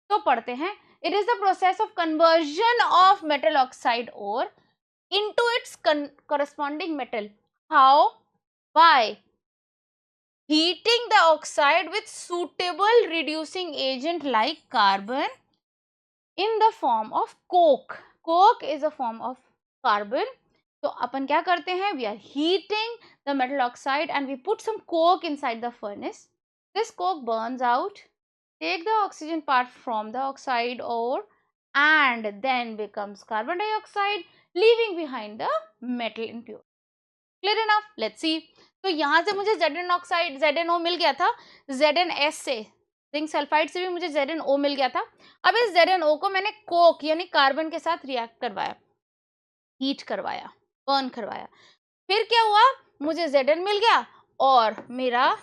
तो पढ़ते हैं. It is the process of conversion of metal oxide ore into its corresponding metal. How? By heating the oxide with suitable reducing agent like carbon in the form of coke. Coke is a form of carbon. तो अपन क्या करते हैं? We are heating the metal oxide and we put some coke inside the furnace. This coke burns out, take the oxygen part from the oxide ore, and then becomes carbon dioxide, leaving behind the metal impurity. Clear enough? Let's see. तो यहाँ से मुझे Zn oxide, ZnO मिल गया था. ZnS से, zinc sulphide से भी मुझे ZnO मिल गया था. अब इस ZnO को मैंने कोक यानी कार्बन के साथ रिएक्ट करवाया, हीट करवाया, बर्न करवाया. फिर क्या हुआ? मुझे Zn मिल गया और मेरा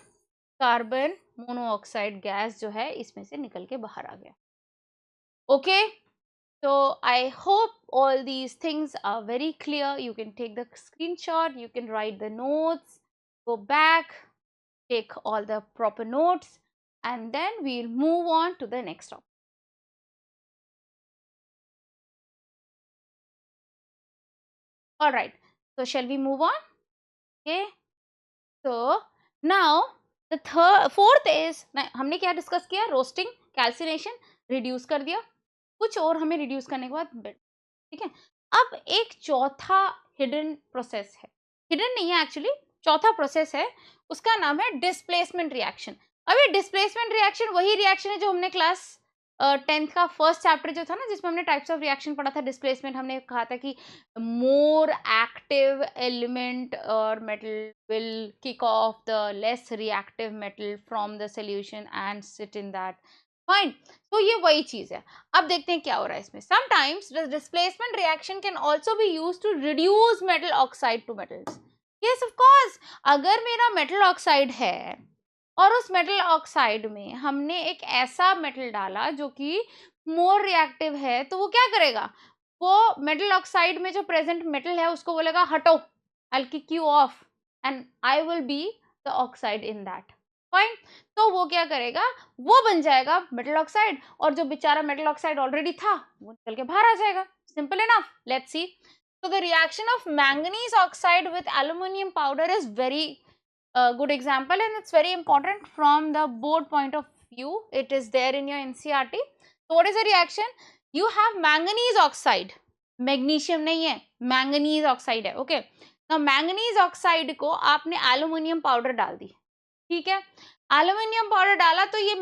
कार्बन मोनोऑक्साइड गैस जो है इसमें से निकल के बाहर आ गया. Okay, so I hope all these things are very clear. You can take the screenshot, you can write the notes, go back, take all the proper notes, and then we'll move on to the next topic. All right, so shall we move on? Okay, so now the fourth is, हमने क्या discuss किया? Roasting, calcination, reduce कर दिया, कुछ और हमें reduce करने के बाद, ठीक है. अब एक चौथा हिडन प्रोसेस है, हिडन नहीं है एक्चुअली, चौथा प्रोसेस है, उसका नाम है डिस्प्लेसमेंट रिएक्शन. अब ये डिस्प्लेसमेंट रिएक्शन वही रिएक्शन है जो हमने क्लास 10th का फर्स्ट चैप्टर जो था ना, जिसमें हमने टाइप्स ऑफ रिएक्शन पढ़ा था. डिस्प्लेसमेंट हमने कहा था कि मोर एक्टिव एलिमेंट और metal will kick off the less reactive metal from the solution and sit in that. Fine, तो ये वही चीज है. अब देखते हैं क्या हो रहा है इसमें. Sometimes the displacement reaction can also be used to reduce metal oxide to metals. Yes of course, अगर मेरा मेटल ऑक्साइड है और उस मेटल ऑक्साइड में हमने एक ऐसा मेटल डाला जो कि मोर रिएक्टिव है, तो वो क्या करेगा? वो मेटल ऑक्साइड में जो प्रेजेंट मेटल है उसको बोलेगा हटो, I will kick you of and I will be the oxide in that. Fine, तो वो क्या करेगा? वो बन जाएगा मेटल ऑक्साइड, और जो बेचारा मेटल ऑक्साइड ऑलरेडी था वो निकल के बाहर आ जाएगा. Simple enough. Let's see. So the reaction of manganese oxide with aluminum powder is very good example, and it's very important from the board point of you, it is there in your NCERT. So what is the reaction? You have manganese oxide, magnesium नहीं है, manganese oxide है, okay. Now manganese oxide को आपने aluminium powder डाल दी, ठीक है. Aluminium powder डाला तो ये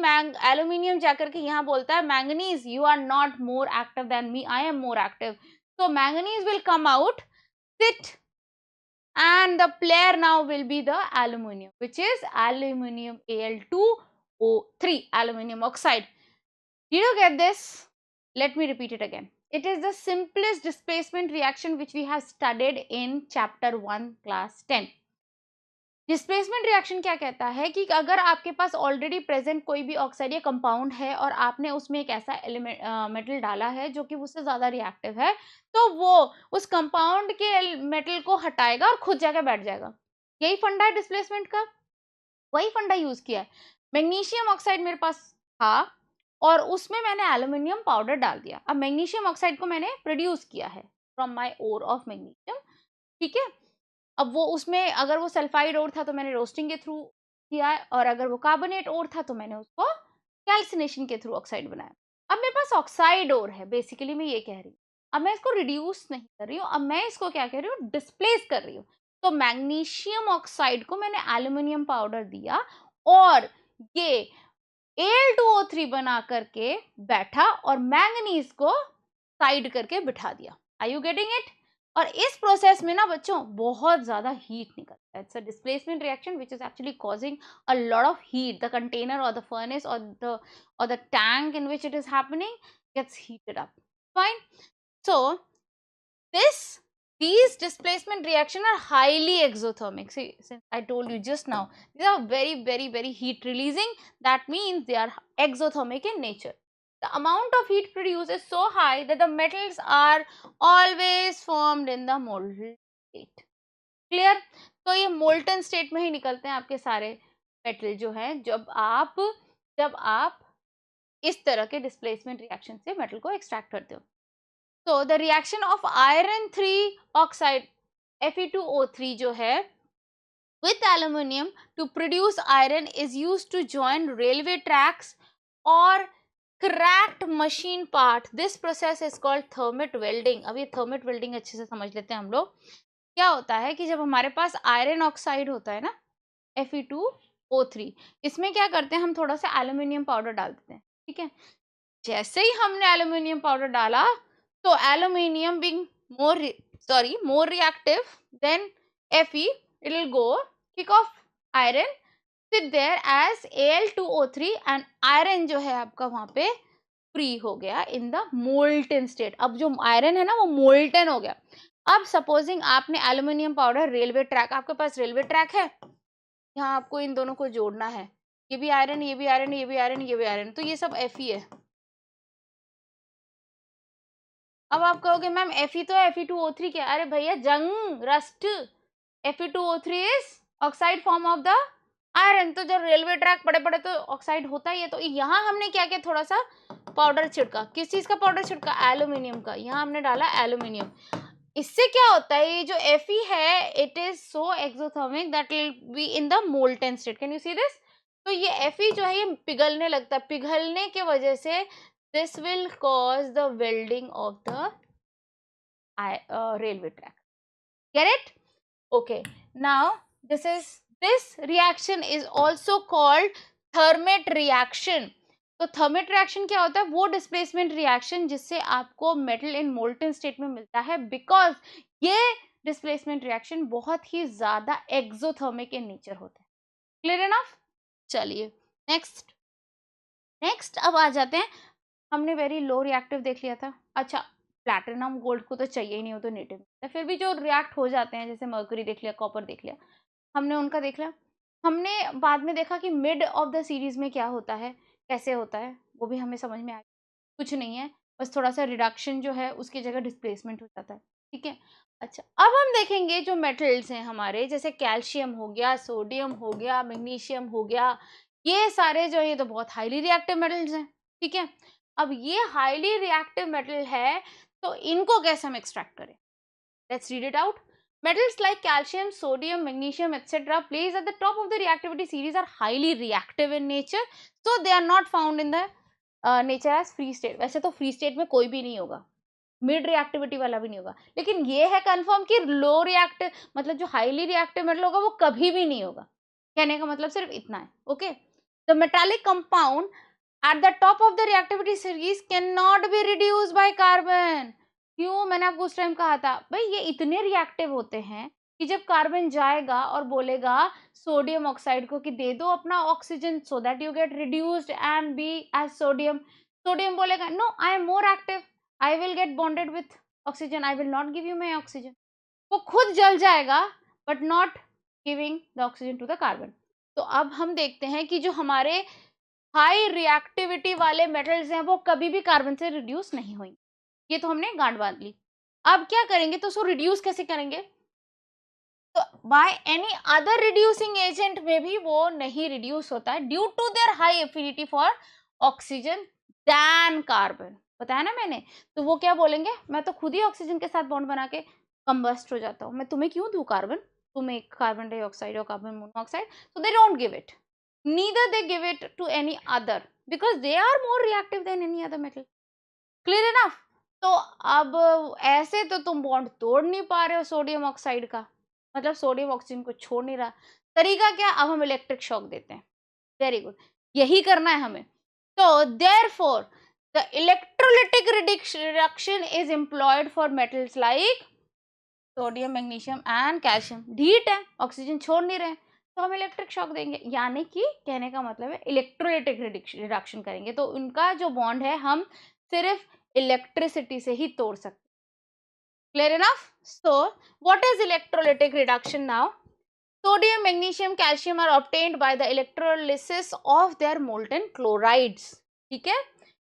एल्यूमिनियम जाकर के यहाँ बोलता है manganese you are not more active than me, I am more active. So manganese will come out, sit, and the player now will be the aluminium, which is aluminium Al2O3, aluminium oxide. Did you get this? Let me repeat it again. It is the simplest displacement reaction which we have studied in chapter 1 class 10. Displacement reaction क्या कहता है कि अगर आपके पास already present कोई भी oxide या compound है और आपने उसमें एक ऐसा मेटल डाला है जो कि उससे ज़्यादा रिएक्टिव है, तो वो उस कंपाउंड के मेटल को हटाएगा और खुद जाकर बैठ जाएगा. यही फंडा है डिस्प्लेसमेंट का, वही फंडा यूज किया है. मैग्नीशियम ऑक्साइड मेरे पास था और उसमें मैंने एल्यूमिनियम पाउडर डाल दिया. अब मैग्नीशियम ऑक्साइड को मैंने प्रोड्यूस किया है from my ore of magnesium, ठीक है. अब वो उसमें अगर वो सल्फाइड ओर था तो मैंने रोस्टिंग के थ्रू किया है, और अगर वो कार्बोनेट ओर था तो मैंने उसको कैल्सिनेशन के थ्रू ऑक्साइड बनाया. अब मेरे पास ऑक्साइड ओर है, बेसिकली मैं ये कह रही हूँ. अब मैं इसको रिड्यूस नहीं कर रही हूँ, अब मैं इसको क्या कह रही हूँ, डिस्प्लेस कर रही हूँ. तो मैग्नीशियम ऑक्साइड को मैंने एल्यूमिनियम पाउडर दिया और ये Al2O3 बना करके बैठा और मैंगनीज को साइड करके बिठा दिया. Are you getting it? और इस प्रोसेस में ना बच्चों बहुत ज्यादा हीट निकलता है. It's a displacement reaction which is actually causing a lot of heat. The container और the furnace or the tank in which it is happening gets heated up. Fine. So these displacement reaction are highly exothermic. See, since I told you just now, these are very very very heat releasing. That means they are exothermic in nature. The amount of heat produced is so high that the metals are always formed in the molten state. Clear? तो ये molten state में ही निकलते हैं आपके सारे metal जो हैं जब आप इस तरह के डिस्प्लेसमेंट रिएक्शन से मेटल को एक्सट्रैक्ट करते हो. So the reaction of iron 3 oxide Fe2O3 जो है with aluminium to produce iron is used to join railway tracks or cracked machine part. This process is called thermit welding. अब ये thermit welding अच्छे से समझ लेते हैं हम लोग. क्या होता है कि जब हमारे पास आयरन ऑक्साइड होता है ना Fe2O3, इसमें क्या करते हैं हम थोड़ा सा एल्यूमिनियम पाउडर डाल देते हैं, ठीक है. जैसे ही हमने एल्यूमिनियम पाउडर डाला तो aluminium being more reactive than Fe, it will go kick off iron, sit there as Al2O3 and iron जो है आपका वहां पे फ्री हो गया इन द मोल्टन स्टेट. अब जो आयरन है ना वो मोल्टन हो गया. अब सपोजिंग आपने एल्यूमिनियम पाउडर, रेलवे ट्रैक, आपके पास रेलवे ट्रैक है, यहाँ आपको इन दोनों को जोड़ना है. ये भी आयरन, ये भी आयरन, ये भी आयरन, ये भी आयरन, तो ये सब Fe है. अब आप कहोगे मैम Fe तो है, Fe2O3 क्या? अरे भैया जंग, rust. Fe2O3 is oxide form of the iron. तो जब रेलवे ट्रैक पड़े पड़े तो ऑक्साइड होता ही है. तो यहाँ हमने क्या किया, थोड़ा सा पाउडर छिड़का. किस चीज का पाउडर छिड़का? एल्यूमिनियम का. यहाँ हमने डाला एल्यूमिनियम. इससे क्या होता है, ये जो Fe है it is so exothermic that will be in the molten state. Can you see this? तो ये Fe जो है ये पिघलने लगता है. पिघलने के वजह से this will cause the welding of the railway track. Get it? Okay. Now this reaction is also called thermit reaction. तो thermit reaction क्या होता है? वो displacement reaction जिससे आपको metal in molten state में मिलता है, because ये displacement reaction बहुत ही ज़्यादा exothermic in nature होता है. Clear enough? चलिए next अब आ जाते हैं. हमने वेरी लो रिएक्टिव देख लिया था. अच्छा, प्लैटिनम गोल्ड को तो चाहिए ही नहीं, हो तो नेटिव है. फिर भी जो रिएक्ट हो जाते हैं, जैसे मर्क्यूरी देख लिया, कॉपर देख लिया, हमने उनका देख लिया. हमने बाद में देखा कि मिड ऑफ द सीरीज में क्या होता है, कैसे होता है, वो भी हमें समझ में आया. कुछ नहीं है, बस थोड़ा सा रिडक्शन जो है उसकी जगह डिस्प्लेसमेंट हो जाता है. ठीक है. अच्छा, अब हम देखेंगे जो मेटल्स हैं हमारे, जैसे कैल्शियम हो गया, सोडियम हो गया, मैग्नीशियम हो गया, ये सारे जो है ये तो बहुत हाईली रिएक्टिव मेटल्स हैं. ठीक है. अब ये हाईली रिएक्टिव मेटल है, तो इनको कैसे हम एक्सट्रैक्ट करें? Let's read it out. Metals like calcium, sodium, magnesium, etc. placed at the top of the reactivity series are highly reactive in nature, so they are not found in the nature as free state. वैसे तो free state में कोई भी नहीं होगा, mid reactivity वाला भी नहीं होगा, लेकिन ये है कंफर्म कि लो रिएक्टिव मतलब जो हाईली रिएक्टिव मेटल होगा वो कभी भी नहीं होगा। कहने का मतलब सिर्फ इतना है। Okay, the metallic compound at the top of the reactivity series can not be reduced by carbon. क्यों? मैंने आपको उस टाइम कहा था भाई ये इतने रिएक्टिव होते हैं कि जब कार्बन जाएगा और बोलेगा सोडियम ऑक्साइड को कि दे दो अपना oxygen so that you get reduced and be as sodium, sodium बोलेगा no I am more active, I will get bonded with oxygen, I will not give you my oxygen. वो खुद जल जाएगा but not giving the oxygen to the carbon. तो अब हम देखते हैं कि जो हमारे हाई रिएक्टिविटी वाले मेटल्स हैं वो कभी भी कार्बन से रिड्यूस नहीं हुई। ये तो हमने गांठ बांध ली। अब क्या करेंगे तो उसको रिड्यूस कैसे करेंगे? तो by any other reducing agent में भी वो नहीं रिड्यूस होता है due to their high affinity for oxygen than carbon. बताया ना मैंने। तो वो क्या बोलेंगे, मैं तो खुद ही ऑक्सीजन के साथ बॉन्ड बना के कंबस्ट हो जाता हूँ, मैं तुम्हें क्यों दूं कार्बन, तुम्हें कार्बन डाइऑक्साइड और carbon monoxide. So they don't give it, neither they give it to any other because they are more reactive than any other metal. Clear enough? तो अब ऐसे तो तुम बॉन्ड तोड़ नहीं पा रहे हो सोडियम ऑक्साइड का, मतलब सोडियम ऑक्सीजन को छोड़ नहीं रहा। तरीका क्या? अब हम इलेक्ट्रिक शॉक देते हैं। वेरी गुड, यही करना है हमें। तो therefore the electrolytic reduction is employed for metals like sodium, magnesium and calcium. ढीट है, ऑक्सीजन छोड़ नहीं रहे, तो हम इलेक्ट्रिक शॉक देंगे, यानी कि कहने का मतलब है इलेक्ट्रोलिटिक रिडक्शन करेंगे। तो उनका जो बॉन्ड है हम सिर्फ इलेक्ट्रिसिटी से ही तोड़ सकते। Clear enough? So what is electrolytic reduction now? Sodium, magnesium, calcium are obtained by the electrolysis of their molten chlorides. ठीक है?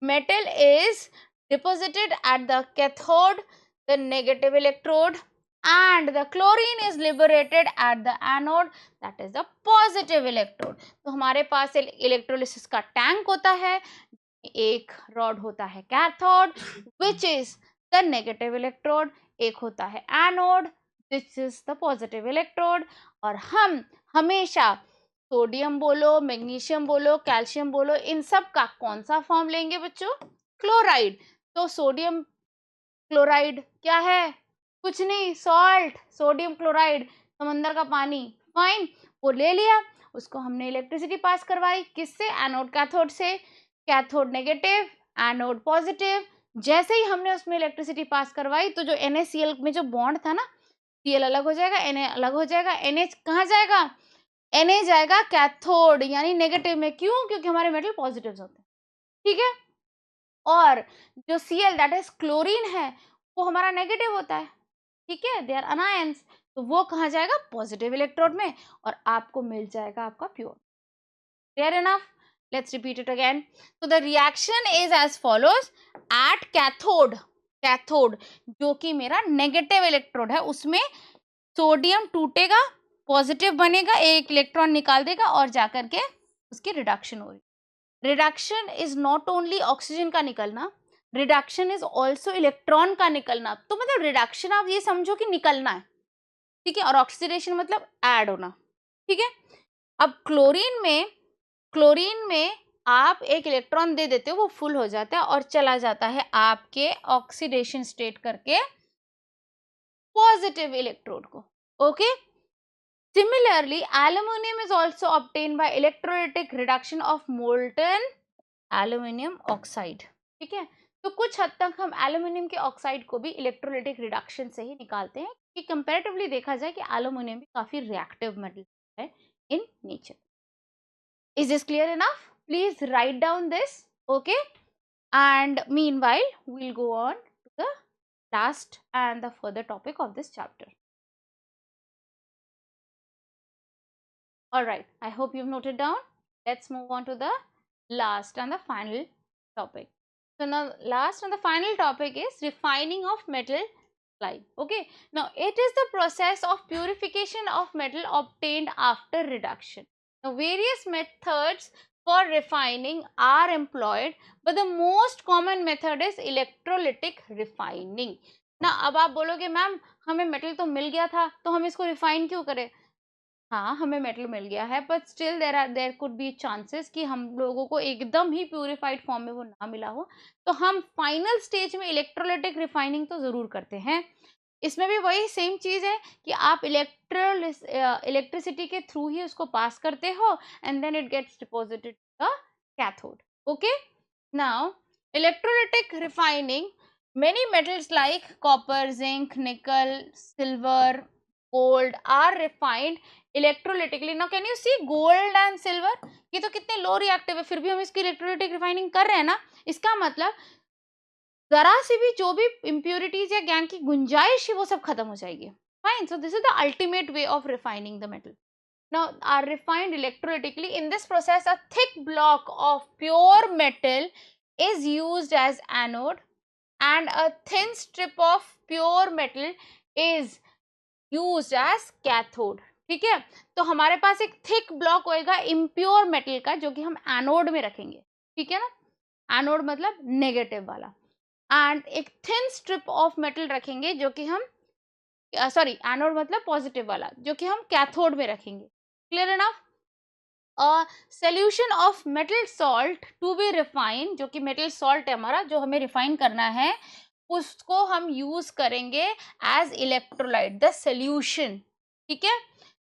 Metal is deposited at the cathode, the negative electrode, and the chlorine is liberated at the anode, that is the positive electrode. तो हमारे पास electrolysis का tank होता है, एक rod होता है cathode which is the negative electrode, एक होता है anode which is the positive electrode. और हम हमेशा सोडियम बोलो, मैग्नीशियम बोलो, कैल्शियम बोलो, इन सब का कौन सा फॉर्म लेंगे बच्चों? क्लोराइड। तो सोडियम क्लोराइड क्या है? कुछ नहीं, सॉल्ट, सोडियम क्लोराइड, समंदर का पानी। फाइन, वो ले लिया, उसको हमने इलेक्ट्रिसिटी पास करवाई, किससे? एनोड कैथोड से। Cathode negative, anode positive. जैसे ही हमने उसमें इलेक्ट्रिसिटी पास करवाई तो जो NaCl में जो बॉन्ड था ना, Cl अलग हो जाएगा, Na अलग हो जाएगा, NH कहाँ जाएगा? Na जाएगा कैथोड यानी नेगेटिव में। क्यों? क्योंकि हमारे मेटल पॉजिटिव होते हैं। ठीक है? और जो Cl दैट इज क्लोरीन है वो हमारा नेगेटिव होता है। ठीक है, दे आर अनायंस, तो वो कहाँ जाएगा? पॉजिटिव इलेक्ट्रोड में, और आपको मिल जाएगा आपका pure. Clear enough? Let's repeat it again. So the reaction is as follows. At cathode जो कि मेरा नेगेटिव इलेक्ट्रोड है, उसमें सोडियम टूटेगा, पॉजिटिव बनेगा, एक इलेक्ट्रॉन निकाल देगा और जाकर के उसकी रिडक्शन हो रही। Reduction is not only oxygen का निकलना, रिडक्शन इज ऑल्सो इलेक्ट्रॉन का निकलना। तो मतलब रिडक्शन आप ये समझो कि निकलना है, ठीक है, और ऑक्सीडेशन मतलब ऐड होना। ठीक है, अब क्लोरीन में आप एक इलेक्ट्रॉन दे देते हो, वो फुल हो जाता है और चला जाता है आपके ऑक्सीडेशन स्टेट करके पॉजिटिव इलेक्ट्रोड को। Okay, similarly aluminium is also obtain bye electrolytic reduction of molten aluminium oxide. ठीक है, तो कुछ हद तक हम एल्यूमिनियम के ऑक्साइड को भी इलेक्ट्रोलिटिक रिडक्शन से ही निकालते हैं, कि कंपैरेटिवली देखा जाए कि एल्यूमिनियम भी काफी रिएक्टिव मेटल है in nature. Is this clear enough? Please write down this, okay? And meanwhile, we'll go on to the last and the further topic of this chapter. Alright, I hope you've noted down. Let's move on to the last and the final topic. So now last and the final topic is refining of metal slide. Okay, now it is the process of purification of metal obtained after reduction. Now various methods for refining are employed, but the most common method is electrolytic refining. ना। अब आप बोलोगे ma'am हमें metal तो मिल गया था तो हम इसको रिफाइन क्यों करें? हाँ, हमें मेटल मिल गया है, but still there could be chances कि हम लोगों को एकदम ही प्यूरिफाइड फॉर्म में वो ना मिला हो, तो हम फाइनल स्टेज में इलेक्ट्रोलाइटिक रिफाइनिंग तो ज़रूर करते हैं। इसमें भी वही सेम चीज़ है कि आप इलेक्ट्रिसिटी के थ्रू ही उसको पास करते हो and then it gets deposited the cathode. Okay, now electrolytic refining, many metals like copper, zinc, nickel, silver, gold are refined electrolytically. Now can you see gold and silver, ये तो कितने low reactive है, फिर भी हम इसकी electrolytic refining कर रहे हैं ना। इसका मतलब जरा सी भी जो भी इम्प्योरिटीज या गैंग की गुंजाइश है वो सब खत्म हो जाएगी। Fine, so this is the ultimate way of refining the metal. Now are refined electrolytically. In this process, a thick block of pure metal is used as anode and a thin strip of pure metal is used as cathode. ठीक है, तो हमारे पास एक thick block होएगा impure metal का जो कि हम एनोड में रखेंगे। ठीक है ना, एनोड मतलब नेगेटिव वाला, एंड एक थिन स्ट्रिप ऑफ मेटल रखेंगे जो कि हम सॉरी एनोड मतलब पॉजिटिव वाला जो कि हम कैथोड में रखेंगे। Clear enough? Solution of metal salt to be refine, जो कि मेटल सॉल्ट है हमारा जो हमें रिफाइन करना है, उसको हम यूज करेंगे एज इलेक्ट्रोलाइट द सोल्यूशन। ठीक है,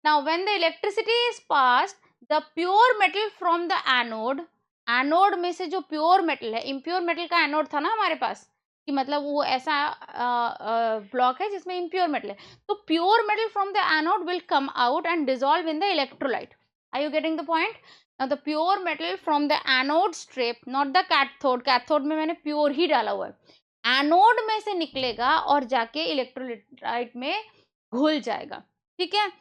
now when the electricity is passed the pure metal from the anode, anode में से जो प्योर मेटल है, इम्प्योर मेटल का एनोड था ना हमारे पास, कि मतलब वो ऐसा ब्लॉक है जिसमें इम्प्योर मेटल है, तो pure metal from the anode will come out and dissolve in the electrolyte. Are you getting the point? Now the pure metal from the anode strip, not the cathode, cathode में मैंने pure ही डाला हुआ है, anode में से निकलेगा और जाके इलेक्ट्रोलाइट में घुल जाएगा। ठीक है,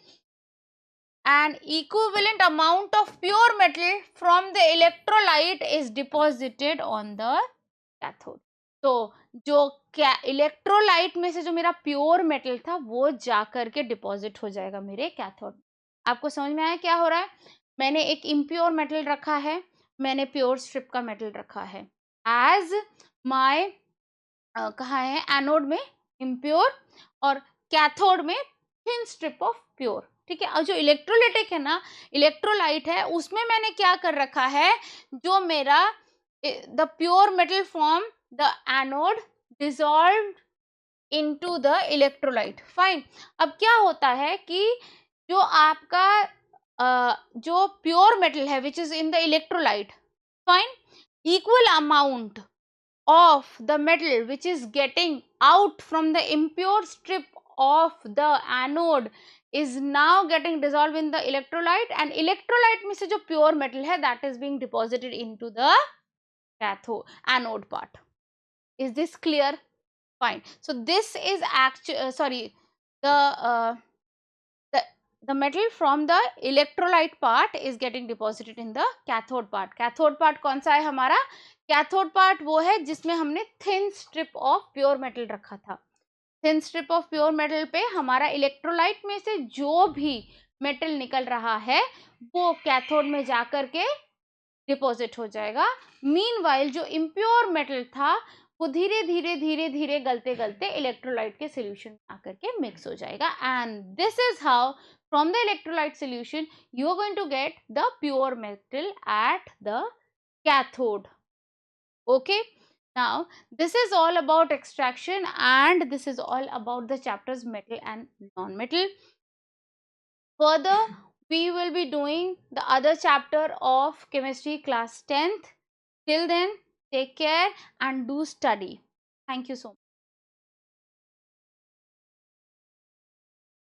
an equivalent amount of pure metal from the electrolyte is deposited on the cathode. तो जो क्या इलेक्ट्रोलाइट में से जो मेरा प्योर मेटल था वो जा करके डिपॉजिट हो जाएगा मेरे कैथोड। आपको समझ में आया क्या हो रहा है? मैंने एक इम्प्योर मेटल रखा है, मैंने प्योर स्ट्रिप का मेटल रखा है एज माय कहाँ है एनोड में इम्प्योर और कैथोड में थिन स्ट्रिप ऑफ प्योर। ठीक है, और जो इलेक्ट्रोलाइटिक है ना, इलेक्ट्रोलाइट है, उसमें मैंने क्या कर रखा है, जो मेरा the pure metal from the anode dissolve into the electrolyte. Fine, अब क्या होता है कि जो आपका जो प्योर मेटल है which is in the electrolyte, fine, equal amount of the metal which is getting out from the impure strip of the anode is now getting dissolved in the electrolyte, and electrolyte में से जो pure metal है that is being deposited into the cathode anode part. Is this clear? Fine. So this is actually the metal from the electrolyte part is getting deposited in the cathode part. Cathode part कौन सा है हमारा? Cathode part वो है जिसमें हमने thin strip of pure metal रखा था। thin strip of pure metal पे हमारा electrolyte में से जो भी metal निकल रहा है वो cathode में जाकर के डिपॉजिट हो जाएगा। मीनवाइल जो इम्प्योर मेटल था वो धीरे धीरे धीरे धीरे गलते गलते इलेक्ट्रोलाइट के सोल्यूशन में आकर के मिक्स हो जाएगा, and this is how from the electrolyte solution you are going to get the pure metal at the cathode. Okay, now this is all about extraction and this is all about the chapters metal and non-metal. Further we will be doing the other chapter of chemistry class 10th. Till then, take care and do study. Thank you so much.